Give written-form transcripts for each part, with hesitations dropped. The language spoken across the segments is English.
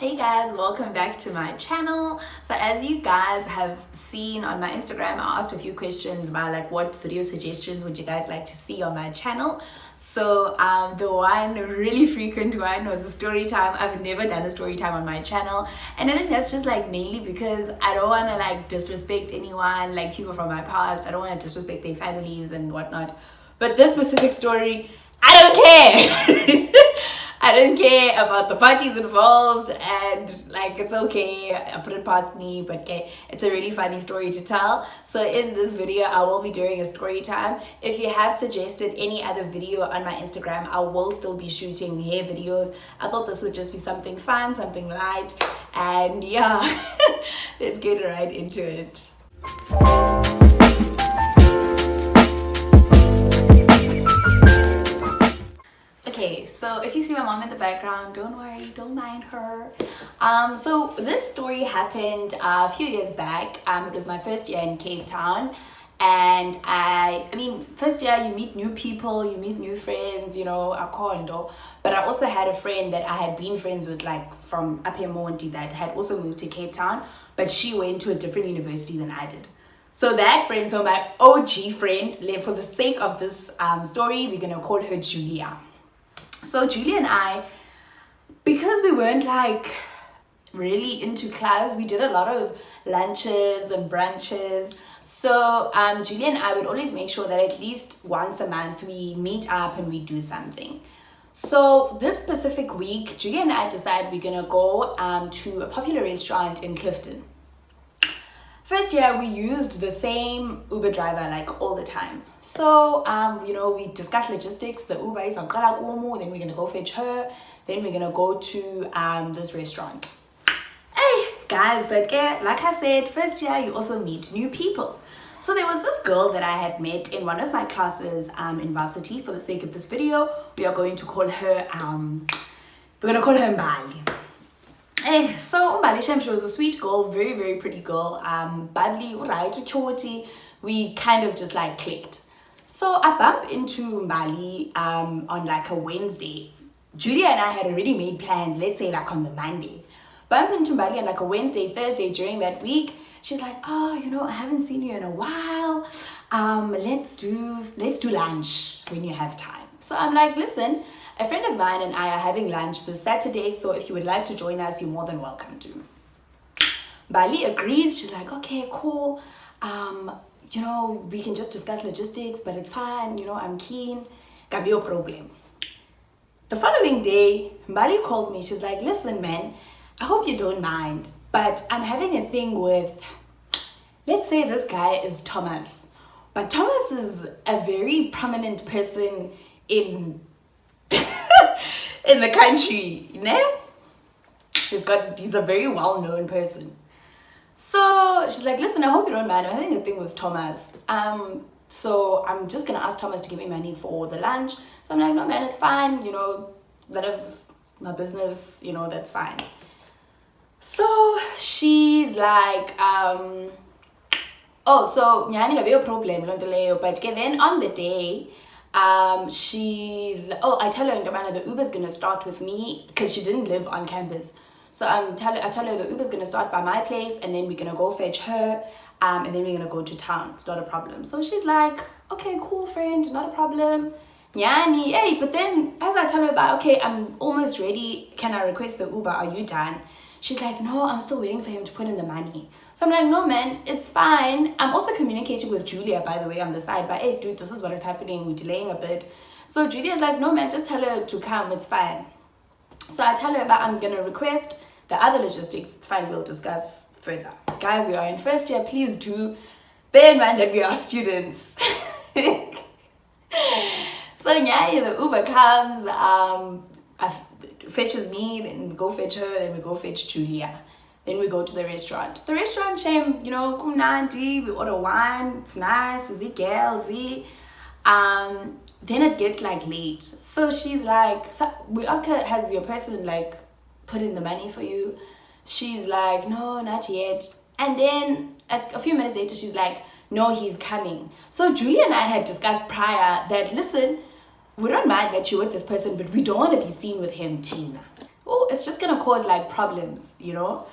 Hey guys, welcome back to my channel. So as you guys have seen on my Instagram, I asked a few questions about like what video suggestions would you guys like to see on my channel. So the one really frequent one was a story time. I've never done a story time on my channel, and I think that's just like mainly because I don't want to like disrespect anyone, like people from my past. I don't want to disrespect their families and whatnot. But this specific story, I don't care. I don't care about the parties involved, and like it's okay, I put it past me, but okay, it's a really funny story to tell. So in this video I will be doing a story time. If you have suggested any other video on my Instagram, I will still be shooting hair videos. I thought this would just be something fun, something light, and yeah. Let's get right into it. Okay, so if you see my mom in the background, don't worry, don't mind her. So this story happened a few years back. It was my first year in Cape Town, and I mean, first year you meet new people, you meet new friends, you know, a condo. But I also had a friend that I had been friends with, like from up here Monty, that had also moved to Cape Town, but she went to a different university than I did. So that friend, so my OG friend, for the sake of this story, we're gonna call her Julia. So Julia and I, because we weren't like really into class, we did a lot of lunches and brunches. So Julia and I would always make sure that at least once a month we meet up and we do something. So this specific week, Julia and I decided we're gonna go to a popular restaurant in Clifton. First year, we used the same Uber driver like all the time. So, you know, we discussed logistics. The Uber is on Kalakumu, then we're going to go fetch her. Then we're going to go to this restaurant. Hey, guys, but like I said, first year, you also meet new people. So there was this girl that I had met in one of my classes in varsity. For the sake of this video, we are going to call her, Mbali. So Umbali, she was a sweet girl, very, very pretty girl, bubbly, right, choti. We kind of just like clicked. So I bump into Mbali on like a Wednesday. Julia and I had already made plans, let's say like on the Monday. Bump into Mbali on like a Wednesday, Thursday during that week. She's like, oh, you know, I haven't seen you in a while. Let's do lunch when you have time. So I'm like, listen, a friend of mine and I are having lunch this Saturday, so if you would like to join us, you're more than welcome to. Bali agrees. She's like, okay, cool. You know, we can just discuss logistics, but it's fine. You know, I'm keen. Gabio problem. The following day, Bali calls me. She's like, listen, man, I hope you don't mind, but I'm having a thing with, let's say this guy is Thomas. But Thomas is a very prominent person in the country, you know? He's a very well-known person. So she's like, listen, I hope you don't mind, I'm having a thing with Thomas. So I'm just gonna ask Thomas to give me money for the lunch. So I'm like, no man, it's fine, you know, none of my business, you know, that's fine. So she's like, oh, so nyani gabe a problem, but then on the day, she's like, oh, I tell her the Uber's gonna start with me because she didn't live on campus. So I tell her the Uber's gonna start by my place, and then we're gonna go fetch her, and then we're gonna go to town. It's not a problem. So she's like, okay, cool, friend, not a problem. Nyani, hey, but then as I tell her about, okay, I'm almost ready, can I request the Uber, are you done? She's like, no, I'm still waiting for him to put in the money. So I'm like, no, man, it's fine. I'm also communicating with Julia, by the way, on the side. But, hey, dude, this is what is happening. We're delaying a bit. So Julia's like, no, man, just tell her to come. It's fine. So I tell her about I'm going to request the other logistics. It's fine. We'll discuss further. Guys, we are in first year. Please do bear in mind that we are students. So, yeah, the Uber comes. Fetches me, then we go fetch her, then we go fetch Julia. Then we go to the restaurant. The restaurant, shame, you know, kumnandi, we order wine, it's nice, is it girls, then it gets like late. So she's like, so we ask her, has your person like put in the money for you? She's like, no, not yet. And then a few minutes later, she's like, no, he's coming. So Julia and I had discussed prior that, listen, we don't mind that you're with this person, but we don't want to be seen with him, Tina. oh, it's just gonna cause like problems, you know.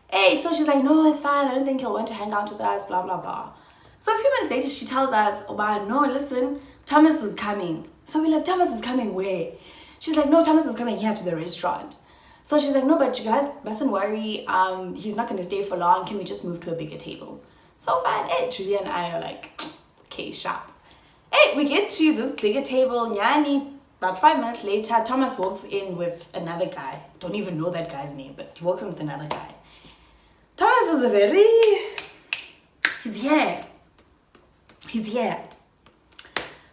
Hey, so she's like, no, it's fine, I don't think he'll want to hang out with us, blah blah blah. So a few minutes later she tells us, oh but no, listen, Thomas is coming. So we're like, Thomas is coming where? She's like, no, Thomas is coming here to the restaurant. So she's like, no, but you guys mustn't worry, he's not gonna stay for long, can we just move to a bigger table? So fine. Hey, Julia and I are like, okay, sharp. Hey, we get to this bigger table, nyani. About 5 minutes later, Thomas walks in with another guy. Don't even know that guy's name, but he walks in with another guy. Thomas is he's here. He's here.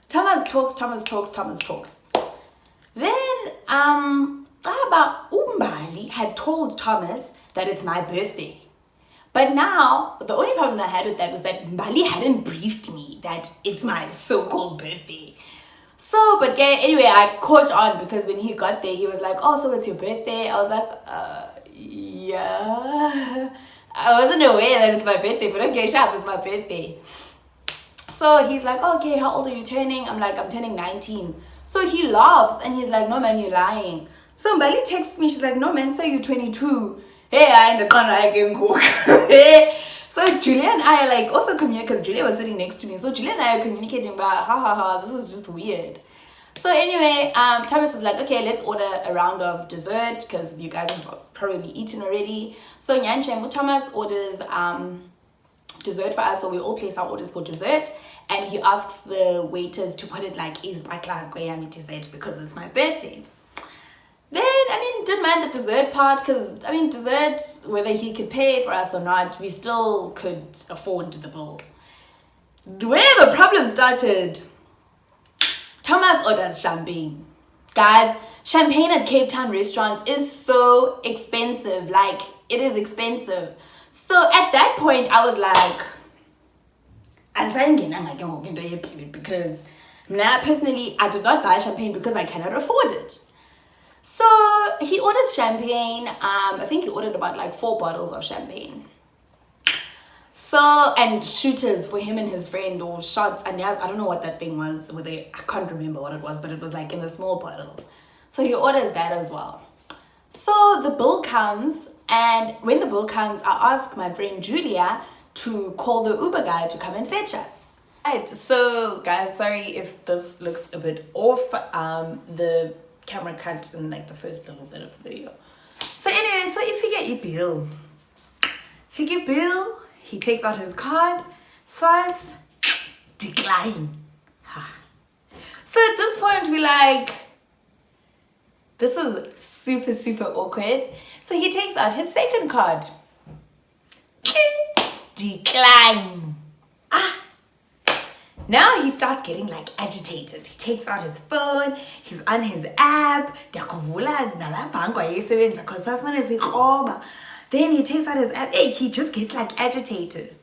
Thomas talks. Then, about Umbali had told Thomas that it's my birthday. But now, the only problem I had with that was that Mbali hadn't briefed me that it's my so-called birthday. So, but yeah, anyway, I caught on because when he got there, he was like, oh, so it's your birthday? I was like, yeah. I wasn't aware that it's my birthday, but okay, sharp, it's my birthday. So he's like, oh, okay, how old are you turning? I'm like, I'm turning 19. So he laughs and he's like, no man, you're lying. So Mbali texts me, she's like, no man, say you're 22. Hey, I ain't I can cook. So Julia and I are like also communicating, because Julia was sitting next to me. So Julia and I are communicating about ha, this is just weird. So anyway, Thomas is like, okay, let's order a round of dessert because you guys have probably eaten already. So Nyanchemu Thomas orders dessert for us, so we all place our orders for dessert, and he asks the waiters to put it like, is my class going dessert because it's my birthday. Then, didn't mind the dessert part because, dessert, whether he could pay for us or not, we still could afford the bill. Where the problem started, Thomas orders champagne. Guys, champagne at Cape Town restaurants is so expensive. Like, it is expensive. So at that point, I was like, because now personally, I did not buy champagne because I cannot afford it. So he orders champagne. I think he ordered about like 4 bottles of champagne. So, and shooters for him and his friend, or shots, and I don't know what that thing was. I can't remember what it was, but it was like in a small bottle. So he orders that as well. So the bill comes, and when the bill comes, I ask my friend Julia to call the Uber guy to come and fetch us. Right, so guys, sorry if this looks a bit off. The camera cut in like the first little bit of the video. So anyway, so if you get bill, he takes out his card, swipes, decline. So at this point we're like, this is super awkward. So he takes out his second card, decline. Now he starts getting like agitated. He takes out his phone, he's on his app. Then he takes out his app. Hey, he just gets like agitated.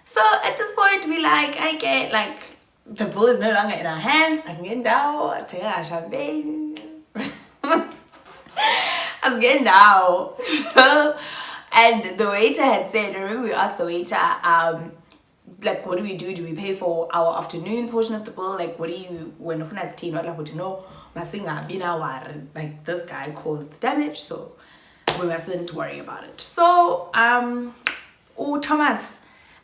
So at this point, we like, I get like, the ball is no longer in our hands. I'm getting down. I'm taking our champagne. I'm getting down. So, and the waiter had said, I remember we asked the waiter, like, what do we do? Do we pay for our afternoon portion of the bill? Like, what do you, when as teen, what like, know, like, this guy caused damage, so we mustn't worry about it. So, oh, Thomas,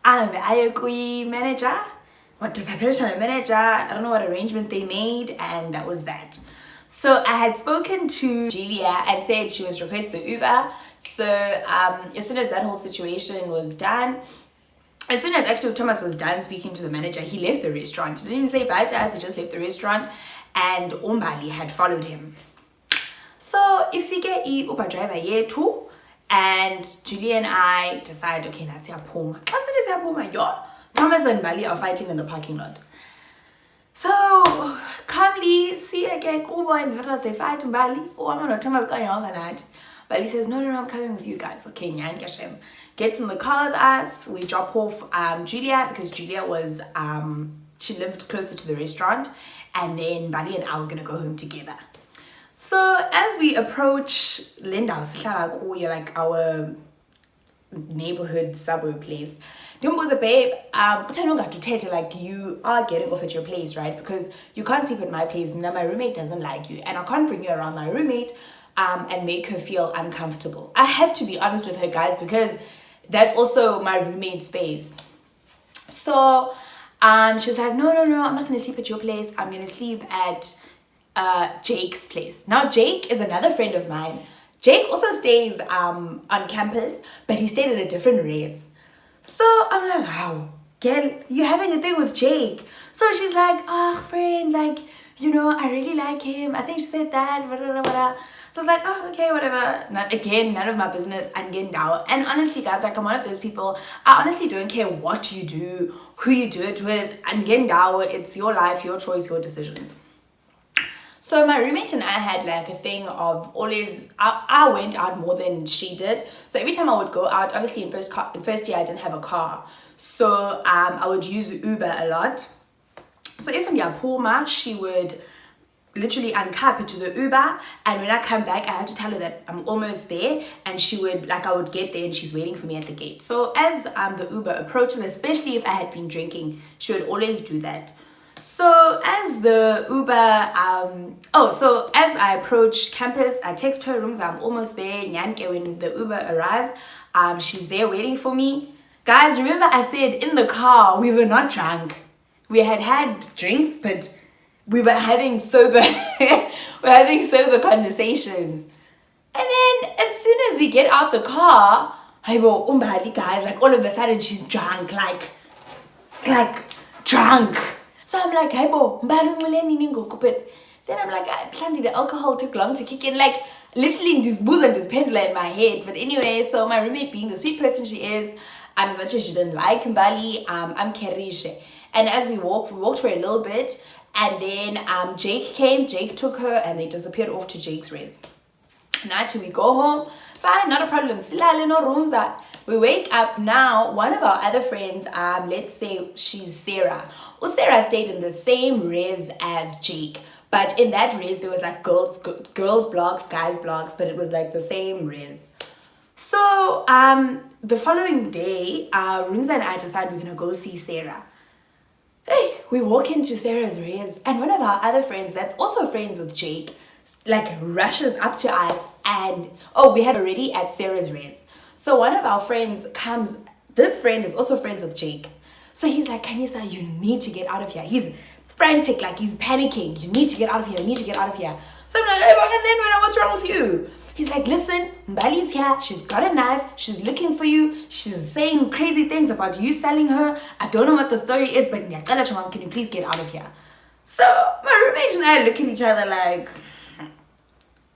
I'm the IOQI manager. What does the manager? I don't know what arrangement they made, and that was that. So I had spoken to Julia and said she was request the Uber. So as soon as that whole situation was done, as soon as actually Thomas was done speaking to the manager, he left the restaurant. He didn't say bye to us, he just left the restaurant, and Umbali had followed him. So if we get a Uber driver here too, and Julia and I decide, okay, let's have home. Thomas and Bali are fighting in the parking lot. So calmly, see again, Uber and they fight in Bali. Oh, I'm not Thomas going on that. Bali says, no, I'm coming with you guys. Okay, Nyan Gashem gets in the car with us. We drop off Julia, because Julia was she lived closer to the restaurant, and then Bali and I were gonna go home together. So as we approach Linda's, like our neighborhood suburb place, Dumbo's babe, like, you are getting off at your place, right? Because you can't sleep at my place. Now my roommate doesn't like you, and I can't bring you around my roommate and make her feel uncomfortable. I had to be honest with her, guys, because that's also my roommate's space. So she's like, no, I'm not going to sleep at your place. I'm going to sleep at Jake's place. Now, Jake is another friend of mine. Jake also stays on campus, but he stayed at a different res. So I'm like, wow, girl, you having a thing with Jake? So she's like, oh, friend, like, you know, I really like him. I think she said that, blah, blah, blah, blah. So I was like, oh, okay, whatever. None of my business. I'm getting down. And honestly, guys, like, I'm one of those people. I honestly don't care what you do, who you do it with. I'm getting down. It's your life, your choice, your decisions. So my roommate and I had like a thing of always, I went out more than she did. So every time I would go out, obviously in first year I didn't have a car. So I would use Uber a lot. So if in Yapoma, she would literally uncap it to the Uber, and when I come back I had to tell her that I'm almost there, and she would, like, I would get there and she's waiting for me at the gate. So as the Uber approaches, especially if I had been drinking, she would always do that. So as the Uber so as I approach campus, I text her, rooms, I'm almost there. Nyanke, when the Uber arrives, she's there waiting for me. Guys, remember I said in the car we were not drunk. We had drinks, but we were having sober conversations. And then as soon as we get out the car, umbali, guys, like all of a sudden she's drunk, like drunk. So I'm like, but then I'm like, apparently the alcohol took long to kick in, like literally this booze and this pendula in my head. But anyway, so my roommate, being the sweet person she is, as much as she didn't like Mbali, I'm Kerishe. And as we walked for a little bit, and then Jake came, Jake took her, and they disappeared off to Jake's res. Now till we go home, fine, not a problem. Silale no rooms. We wake up now. One of our other friends, let's say she's Sarah. Well, Sarah stayed in the same res as Jake, but in that res there was like girls blocks, guys blocks, but it was like the same res. So the following day, Runza and I decided we're gonna go see Sarah. Hey, we walk into Sarah's res, and one of our other friends that's also friends with Jake, like, rushes up to us, and we had already at Sarah's res. So one of our friends comes, this friend is also friends with Jake. So he's like, Kanisa, you need to get out of here. He's frantic, like he's panicking. You need to get out of here, you need to get out of here. So I'm like, hey, and then what's wrong with you? He's like, listen, Mbali's here, she's got a knife, she's looking for you, she's saying crazy things about you selling her. I don't know what the story is, but can you please get out of here? So my roommate and I look at each other like,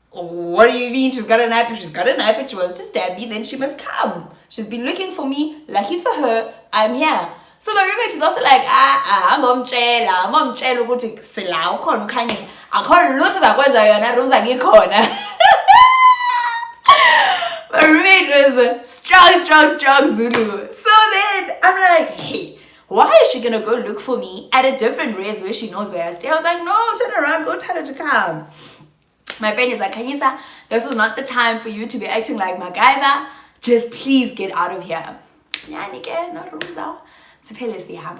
what do you mean she's got a knife? If she's got a knife and she wants to stab me, then she must come. She's been looking for me, lucky for her, I'm here. So my roommate is also like, momtshela ukuthi sila ukhona ukhanyisa. Akho lutho zakwenza yona Rosa ngikhona. My roommate was strong Zulu. So then I'm like, hey, why is she gonna go look for me at a different res where she knows where I stay? I was like, no, turn around, go tell her to come. My friend is like, Kanyisa, this was not the time for you to be acting like MacGyver. Just please get out of here.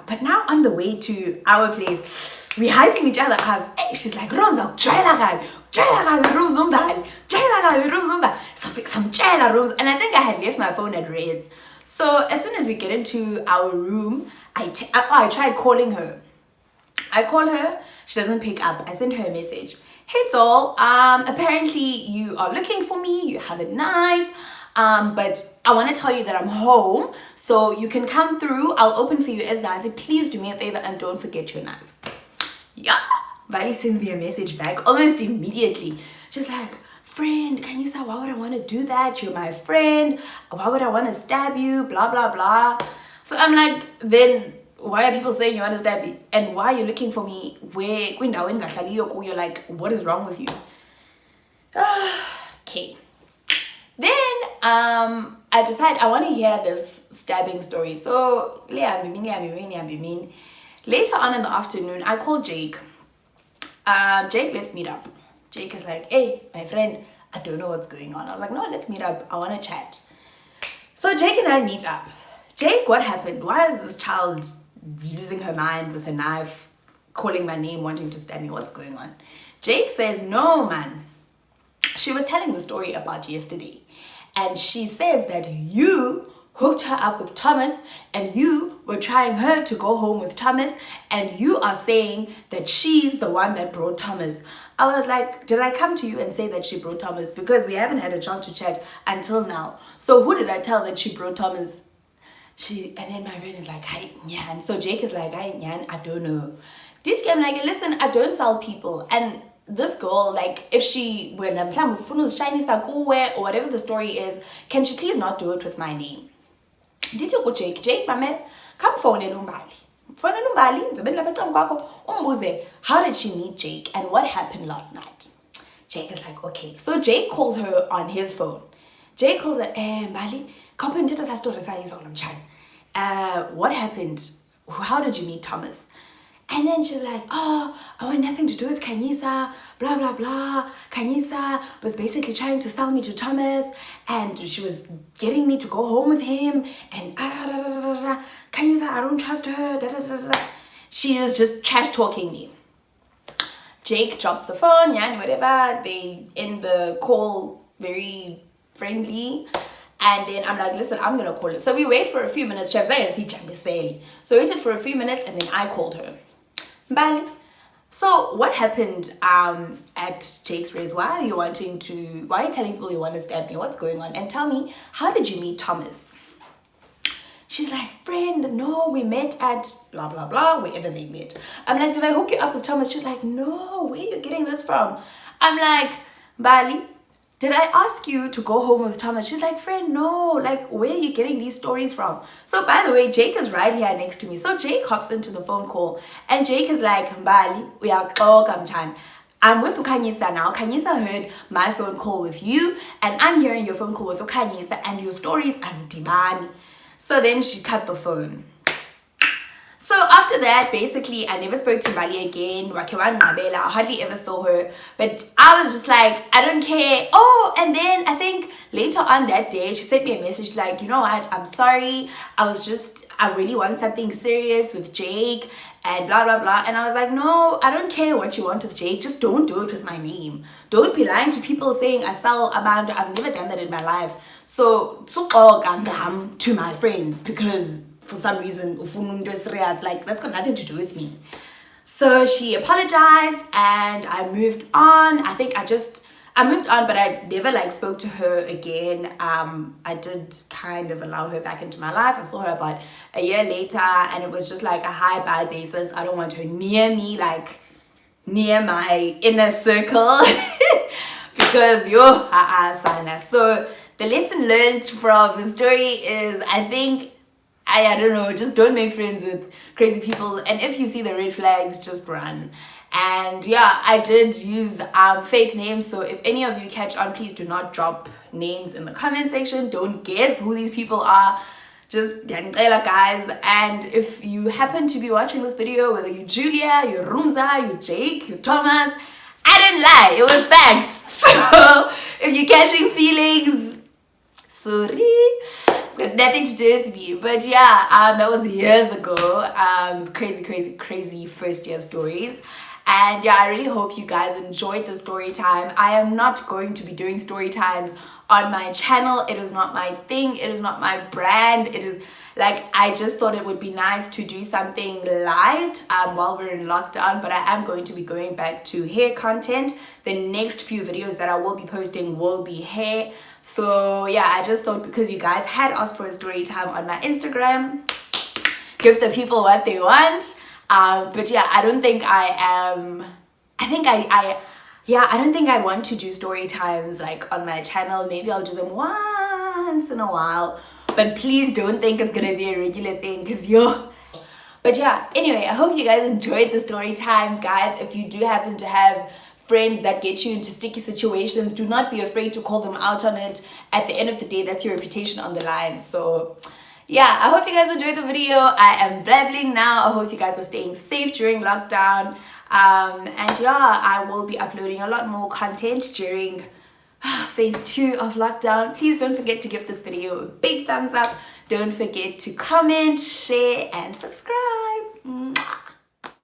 But now on the way to our place, we hyping each other up. Hey, she's like, Romza, so fix some chela rooms. And I think I had left my phone at res. So as soon as we get into our room, I tried calling her. I call her, she doesn't pick up. I sent her a message. Hey doll, apparently you are looking for me, you have a knife, but I want to tell you that I'm home, so you can come through. I'll open for you as Nancy. Please do me a favor and don't forget your knife. Yeah, Vali sends me a message back almost immediately. She's like, friend, Kanisa, why would I want to do that? You're my friend. Why would I want to stab you? Blah, blah, blah. So I'm like, then why are people saying you want to stab me? And why are you looking for me? You're like, what is wrong with you? Okay. Then I decide I want to hear this stabbing story. So later on in the afternoon, I call Jake. Jake, let's meet up. Jake is like, hey, my friend, I don't know what's going on. I was like, no, let's meet up. I want to chat. So Jake and I meet up. Jake, what happened? Why is this child losing her mind with a knife, calling my name, wanting to stab me? What's going on? Jake says, no, man. she was telling the story about yesterday. And she says that you hooked her up with Thomas and you were trying her to go home with Thomas and you are saying that she's the one that brought Thomas. I was like, did I come to you and say that she brought Thomas? Because we haven't had a chance to chat until now. So who did I tell that she brought Thomas? And then my friend is like, hi, Nyan. So Jake is like, hi, Nyan, I don't know. This game, like, listen, I don't sell people. And this girl, like, if she, when I'm playing with Funu's shiny sakuwe or whatever the story is, can she please not do it with my name? Did you go Jake, my man, come phone Lumbali. Phone Lumbali, how did she meet Jake and what happened last night? Jake is like, okay. So Jake calls her on his phone. Jake calls her, Mbali, what happened? How did you meet Thomas? And then she's like, oh, I want nothing to do with Kanyisa, blah, blah, blah. Kanyisa was basically trying to sell me to Thomas and she was getting me to go home with him and Kanyisa, I don't trust her, da, da, da, da. She was just trash talking me. Jake drops the phone, yeah, whatever. They end the call very friendly. And then I'm like, listen, I'm going to call her. So we wait for a few minutes. So we waited for a few minutes and then I called her. Bye. So what happened at Jake's race? Why are you telling people you want to stab me? What's going on? And tell me, how did you meet Thomas? She's like, friend, no, we met at blah, blah, blah, wherever they met. I'm like, did I hook you up with Thomas? She's like, no, where are you getting this from? I'm like, Bali, did I ask you to go home with Thomas? She's like, friend, no, like, where are you getting these stories from? So by the way, Jake is right here next to me. So Jake hops into the phone call and Jake is like, Mbali, we are I'm with Ukanyisa now. Kanyisa heard my phone call with you and I'm hearing your phone call with Ukanyisa and your stories as Dibani. So then she cut the phone. So after that, basically, I never spoke to Mbali again. I hardly ever saw her. But I was just like, I don't care. Oh, and then I think later on that day, she sent me a message like, you know what? I'm sorry. I really want something serious with Jake and blah, blah, blah. And I was like, no, I don't care what you want with Jake. Just don't do it with my name. Don't be lying to people saying I sell Amanda. I've never done that in my life. So, to my friends because for some reason, like, that's got nothing to do with me. So she apologized and I moved on. I think I moved on, but I never like spoke to her again. I did kind of allow her back into my life. I saw her about a year later and it was just like a hi-bye basis. I don't want her near me, like near my inner circle because you're sana. So the lesson learned from the story is, I don't know, just don't make friends with crazy people. And if you see the red flags, just run. And yeah, I did use fake names. So if any of you catch on, please do not drop names in the comment section. Don't guess who these people are. Just guys. And if you happen to be watching this video, whether you're Julia, you're Rumza, you're Jake, you're Thomas, I didn't lie. It was facts. So if you're catching feelings, sorry, it's got nothing to do with me. But yeah, that was years ago. Crazy first year stories. And yeah, I really hope you guys enjoyed the story time. I am not going to be doing story times on my channel. It is not my thing. It is not my brand. It is like, I just thought it would be nice to do something light while we're in lockdown. But I am going to be going back to hair content. The next few videos that I will be posting will be hair. So yeah, I just thought because you guys had asked for a story time on my Instagram, give the people what they want. But yeah, I don't think I don't think I want to do story times like on my channel. Maybe I'll do them once in a while, but please don't think it's gonna be a regular thing but yeah, anyway, I hope you guys enjoyed the story time. Guys, if you do happen to have friends that get you into sticky situations, do not be afraid to call them out on it. At the end of the day, that's your reputation on the line. So yeah, I hope you guys enjoyed the video. I am blabbling now. I hope you guys are staying safe during lockdown. And yeah, I will be uploading a lot more content during phase 2 of lockdown. Please don't forget to give this video a big thumbs up. Don't forget to comment, share, and subscribe.